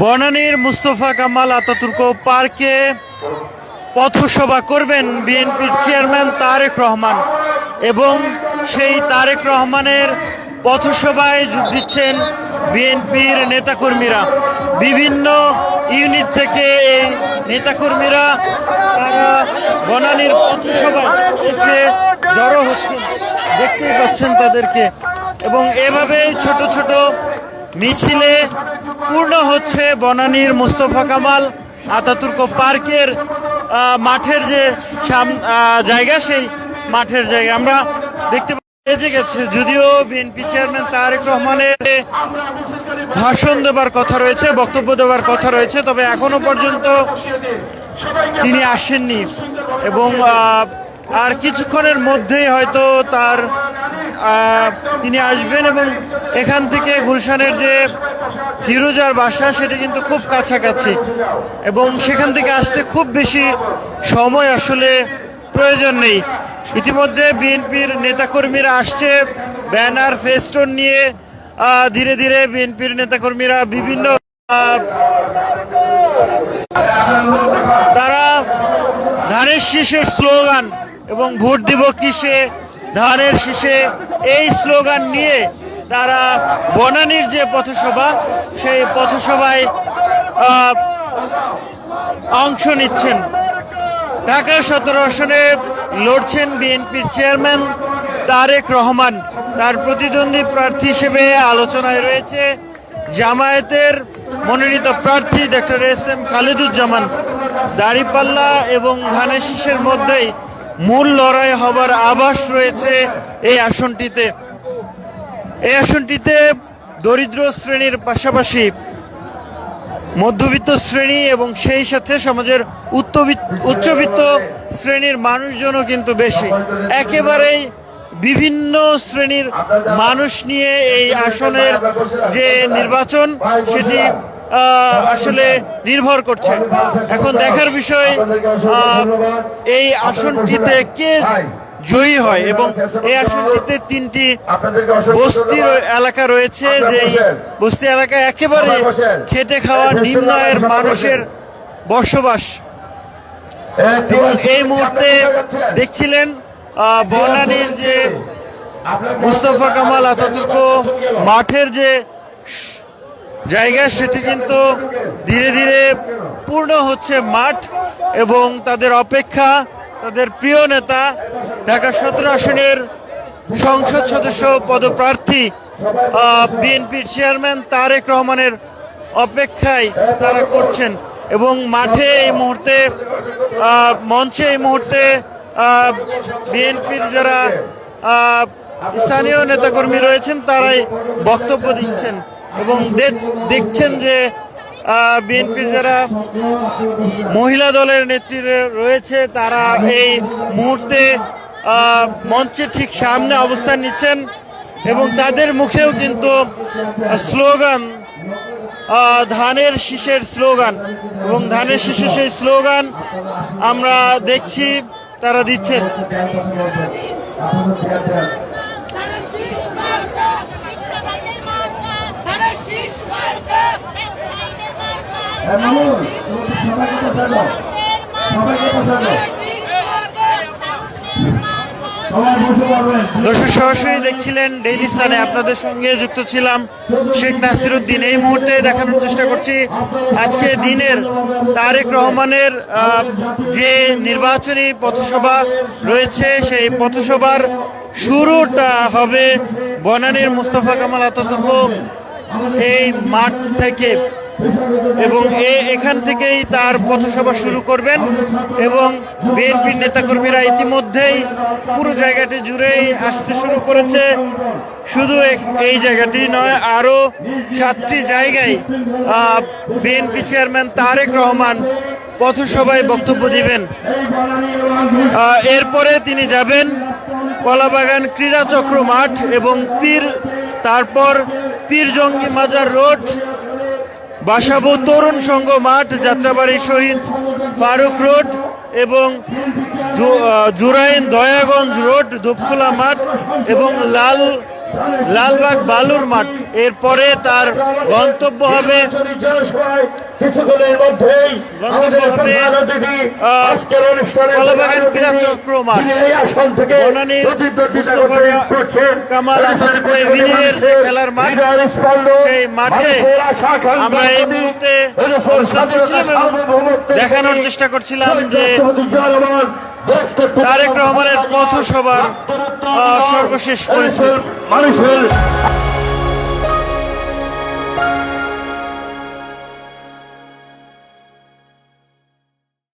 বনানীর Mustafa Kamal Ataturk পার্কে পথসভা করবেন বিএনপির চেয়ারম্যান তারেক রহমান এবং সেই তারেক রহমানের পথসভায় যোগ দিচ্ছেন বিএনপির নেতাকর্মীরা। বিভিন্ন ইউনিট থেকে এই নেতাকর্মীরা তারা বনানীর পথসভায় এসে জড়ো হচ্ছেন, দেখতেই পাচ্ছেন তাদেরকে। এবং এভাবেই ছোট ছোট মিছিলে পূর্ণ হচ্ছে বনানীর মুস্তফা কামাল আতাতুর্ক পার্কের মাঠের যে জায়গা, সেই মাঠের জায়গা আমরা দেখতে বেজে গেছে। যদিও বিএনপি চেয়ারম্যান তারেক রহমানের ভাষণ দেবার কথা রয়েছে, বক্তব্য দেওয়ার কথা রয়েছে, তবে এখনো পর্যন্ত তিনি আসেননি এবং আর কিছুক্ষণের মধ্যেই হয়তো তিনি আসবেন। এবং এখান থেকে গুলশানের যে ফিরোজার বাসা সেটা কিন্তু খুব কাছাকাছি এবং সেখান থেকে আসতে খুব বেশি সময় আসলে প্রয়োজন নেই। ইতিমধ্যে বিএনপির নেতাকর্মীরা আসছে ব্যানার ফেস্টুন নিয়ে। ধীরে ধীরে বিএনপির নেতাকর্মীরা বিভিন্ন তারা ধানের শীষের স্লোগান এবং ভোট দিব কিসে ধানের শীষে, এই স্লোগান নিয়ে তারা বনানীর যে পথসভা সেই পথসভায় অংশ নিচ্ছেন। ঢাকা 17 আসনে লড়ছেন বিএনপির চেয়ারম্যান তারেক রহমান। তার প্রতিদ্বন্দ্বী প্রার্থী হিসেবে আলোচনায় রয়েছে জামায়াতের মনোনীত প্রার্থী ডক্টর এস.এম. খালেদুজ্জামান। দাঁড়িপাল্লা এবং ধানের শীষের মধ্যেই মূল লড়াই হবার আভাস রয়েছে এই আসনটিতে। এই আসনটিতে দরিদ্র শ্রেণীর পাশাপাশি মধ্যবিত্ত শ্রেণী এবং সেই সাথে সমাজের উচ্চবিত্ত শ্রেণীর মানুষজনও কিন্তু বেশি। একেবারেই বিভিন্ন শ্রেণীর মানুষ নিয়ে এই আসনের যে নির্বাচন সেটি আসলে নির্ভর করছে। এখন দেখার বিষয় এই আসনটিতে কে জয়ী হয় এবং এই আসনটিতে 3টি বস্তি এলাকা রয়েছে, যে বস্তি এলাকায় একেবারে খেটে খাওয়া নিম্ন আয়ের মানুষের বসবাস। এবং এই মুহূর্তে দেখছিলেন বনানীর যে মুস্তফা কামাল আতাতুর্ক মাঠের যে জায়গা সেটি কিন্তু ধীরে ধীরে পূর্ণ হচ্ছে মাঠ এবং তাদের অপেক্ষা তাদের প্রিয় নেতা ঢাকা 17 আসনের সংসদ সদস্য পদপ্রার্থী বিএনপির চেয়ারম্যান তারেক রহমানের অপেক্ষায় তারা করছেন। এবং মাঠে এই মুহূর্তে মঞ্চে এই মুহূর্তে বিএনপির যারা স্থানীয় নেতাকর্মী রয়েছেন তারাই বক্তব্য দিচ্ছেন এবং দেখছেন যে বিএনপির যারা মহিলা দলের নেতৃত্বে রয়েছে তারা এই মুহূর্তে মঞ্চের ঠিক সামনে অবস্থান নিচ্ছেন এবং তাদের মুখেও কিন্তু স্লোগান, ধানের শীষের স্লোগান এবং ধানের শীষে সেই স্লোগান আমরা দেখছি তারা দিচ্ছেন। দর্শক সরাসরি দেখছিলেন ডেইলি সানে, আপনাদের সঙ্গে যুক্ত ছিলাম শেখ নাসিরউদ্দিন। এই মুহূর্তে দেখানোর চেষ্টা করছি আজকে দিনের তারেক রহমানের যে নির্বাচনী পথসভা রয়েছে সেই পথসভার শুরুটা হবে বনানীর মুস্তফা কামাল আতাতুর্ক এই মাঠ থেকে এবং এখান থেকেই তার পথসভা শুরু করবেন। এবং বিএনপির নেতাকর্মীরা ইতিমধ্যেই পুরো জায়গাটি জুড়েই আসতে শুরু করেছে। শুধু এই জায়গাটি নয়, আরও 7টি জায়গায় বিএনপি চেয়ারম্যান তারেক রহমান পথসভায় বক্তব্য দিবেন। এরপরে তিনি যাবেন কলাবাগান ক্রীড়াচক্র মাঠ এবং তারপর পীর জঙ্গি মাজার রোড, বাসাবো তরুণ সংঘ মাঠ, যাত্রাবাড়ি শহীদ ফারুক রোড এবং জুরাইন দয়াগঞ্জ রোড, দুপখোলা মাঠ এবং লাল লালবাগ বালুর মাঠ। এরপরে তার গন্তব্য হবে কিছুক্ষণের মধ্যেই আমাদের কলাবাগান ক্রীড়া চক্র মাঠ। বনানীর কামাল আজাদ এভিনিউয়ের যে খেলার মাঠ, সেই মাঠে আমরা এই মুহূর্তে অবস্থান করছিলাম এবং দেখানোর চেষ্টা করছিলাম যে তারেক রহমানের পথসভার সর্বশেষ পরিস্থিতি। মানুষের